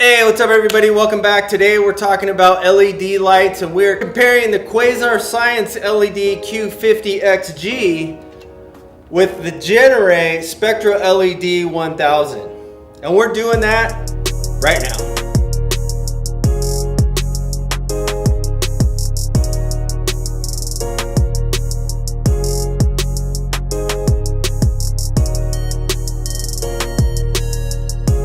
Hey, what's up everybody? Welcome back. Today we're talking about LED lights and we're comparing the Quasar Science LED Q50XG with the Generay SpectroLED 1000. And we're doing that right now.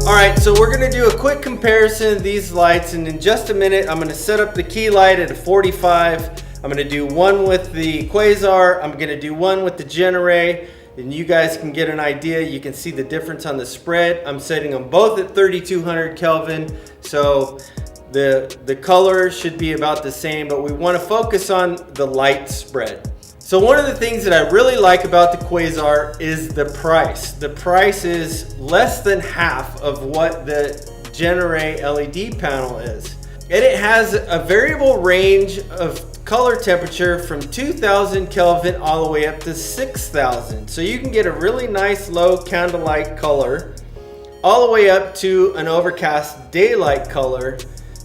Alright, so we're going to do a quick comparison of these lights, and in just a minute I'm going to set up the key light at a 45. I'm going to do one with the Quasar, I'm going to do one with the Genaray, and you guys can get an idea. You can see the difference on the spread. I'm setting them both at 3200 Kelvin, so the color should be about the same, but we want to focus on the light spread. So one of the things that I really like about the Quasar is the price. The price is less than half of what the Generay LED panel is. And it has a variable range of color temperature from 2000 Kelvin all the way up to 6000. So you can get a really nice low candlelight color all the way up to an overcast daylight color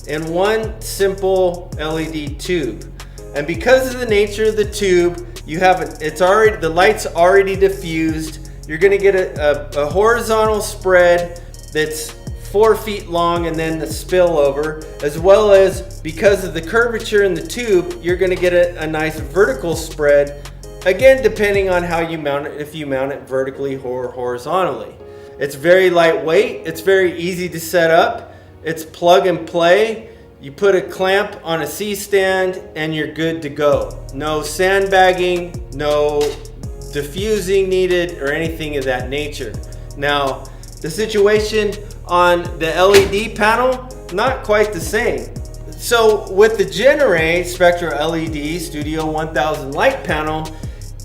in one simple LED tube. And because of the nature of the tube, you have the light's already diffused. You're going to get a horizontal spread that's 4 feet long, and then the spillover, as well as, because of the curvature in the tube, you're going to get a nice vertical spread, again depending on how you mount it, if you mount it vertically or horizontally. It's very lightweight, it's very easy to set up, it's plug and play. You put a clamp on a C-stand and you're good to go. No sandbagging, no diffusing needed or anything of that nature. Now, the situation on the LED panel, not quite the same. So with the Generay SpectroLED Studio 1000 light panel,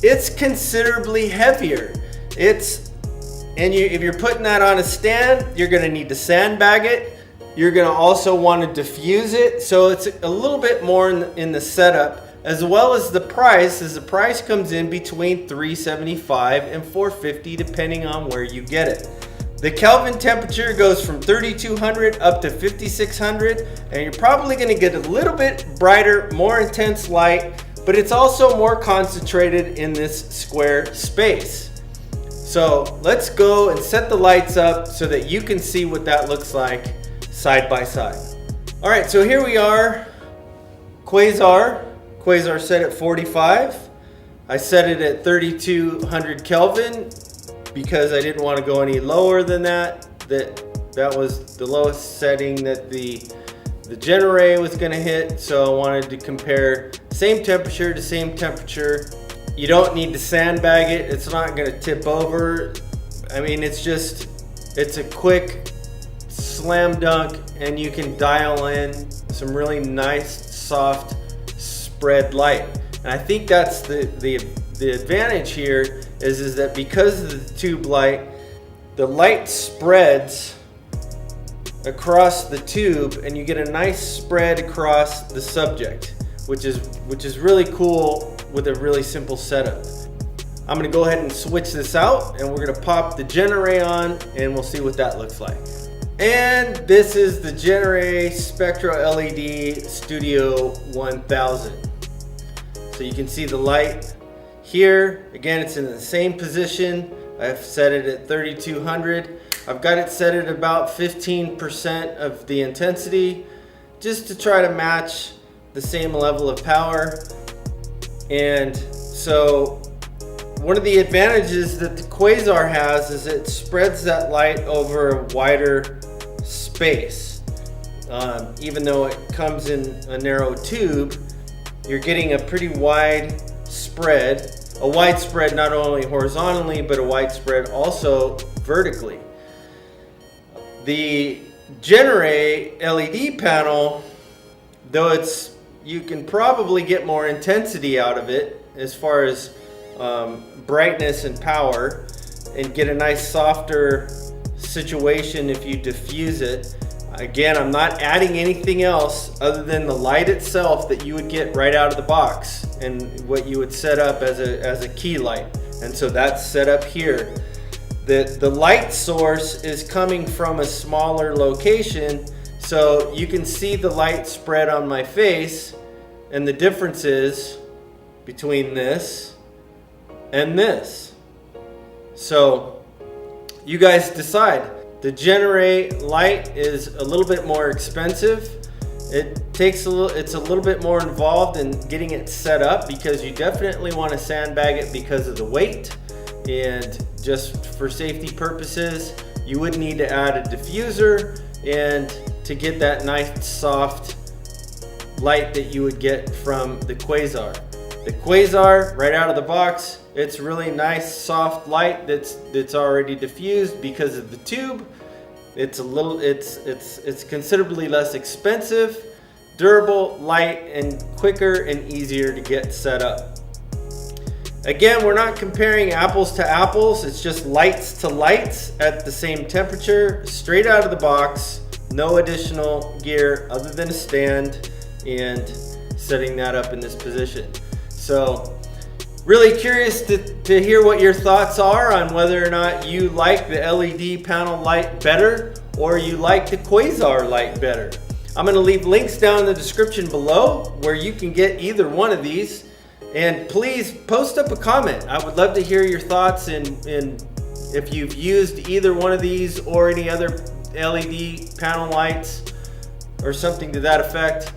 it's considerably heavier. If you're putting that on a stand, you're gonna need to sandbag it. You're going to also want to diffuse it, so it's a little bit more in the setup, as well as the price, as the price comes in between $375 and $450 depending on where you get it. The Kelvin temperature goes from 3200 up to 5600, and you're probably going to get a little bit brighter, more intense light, but it's also more concentrated in this square space. So let's go and set the lights up so that you can see what that looks like side by side. All right, so here we are. Quasar set at 45. I set it at 3200 Kelvin because I didn't want to go any lower than that. That was the lowest setting that the Generay was going to hit, so I wanted to compare same temperature to same temperature. You don't need to sandbag it. It's not going to tip over. I mean, it's a quick slam dunk, and you can dial in some really nice soft spread light. And I think that's the advantage here is that because of the tube light, the light spreads across the tube and you get a nice spread across the subject, which is really cool with a really simple setup. I'm going to go ahead and switch this out, and we're going to pop the Generay on and we'll see what that looks like. And this is the Generay SpectroLED Studio 1000. So you can see the light here. Again, it's in the same position. I've set it at 3200. I've got it set at about 15% of the intensity, just to try to match the same level of power. And so one of the advantages that the Quasar has is it spreads that light over a wider space. Even though it comes in a narrow tube, you're getting a pretty wide spread. A wide spread not only horizontally, but a wide spread also vertically. The Generay LED panel, though you can probably get more intensity out of it as far as brightness and power, and get a nice softer situation if you diffuse it. Again, I'm not adding anything else other than the light itself that you would get right out of the box and what you would set up as a key light. And so that's set up here. The light source is coming from a smaller location, So you can see the light spread on my face and the differences between this and this. So you guys decide. The Genaray light is a little bit more expensive. It's a little bit more involved in getting it set up because you definitely want to sandbag it because of the weight, and just for safety purposes you would need to add a diffuser and to get that nice soft light that you would get from the Quasar. The Quasar, right out of the box, it's really nice soft light that's already diffused because of the tube. It's considerably less expensive, durable, light, and quicker and easier to get set up. Again, we're not comparing apples to apples, it's just lights to lights at the same temperature, straight out of the box, no additional gear other than a stand and setting that up in this position. So really curious to hear what your thoughts are on whether or not you like the LED panel light better or you like the Quasar light better. I'm going to leave links down in the description below where you can get either one of these, and please post up a comment. I would love to hear your thoughts and if you've used either one of these or any other LED panel lights or something to that effect.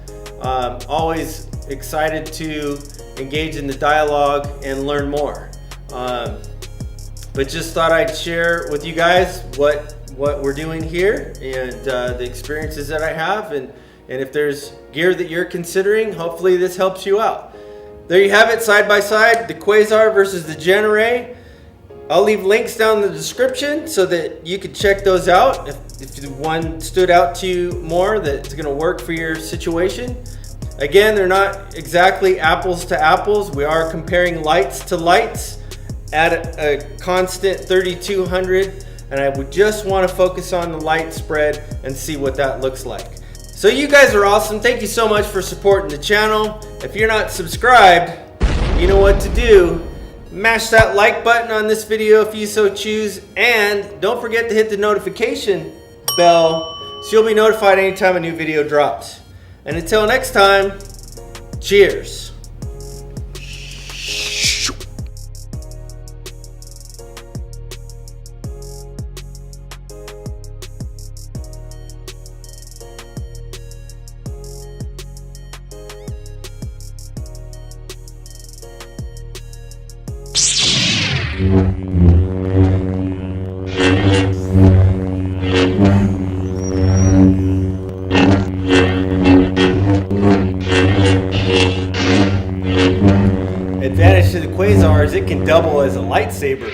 Always excited to engage in the dialogue and learn more. But just thought I'd share with you guys what we're doing here and the experiences that I have, and if there's gear that you're considering, hopefully this helps you out. There you have it, side by side, the Quasar versus the Generay. I'll leave links down in the description so that you can check those out if one stood out to you more that's going to work for your situation. Again, they're not exactly apples to apples. We are comparing lights to lights at a constant 3200, and I would just want to focus on the light spread and see what that looks like. So you guys are awesome. Thank you so much for supporting the channel. If you're not subscribed, you know what to do. Mash that like button on this video if you so choose, and don't forget to hit the notification bell so you'll be notified anytime a new video drops. And until next time, cheers. Advantage to the Quasar is it can double as a lightsaber.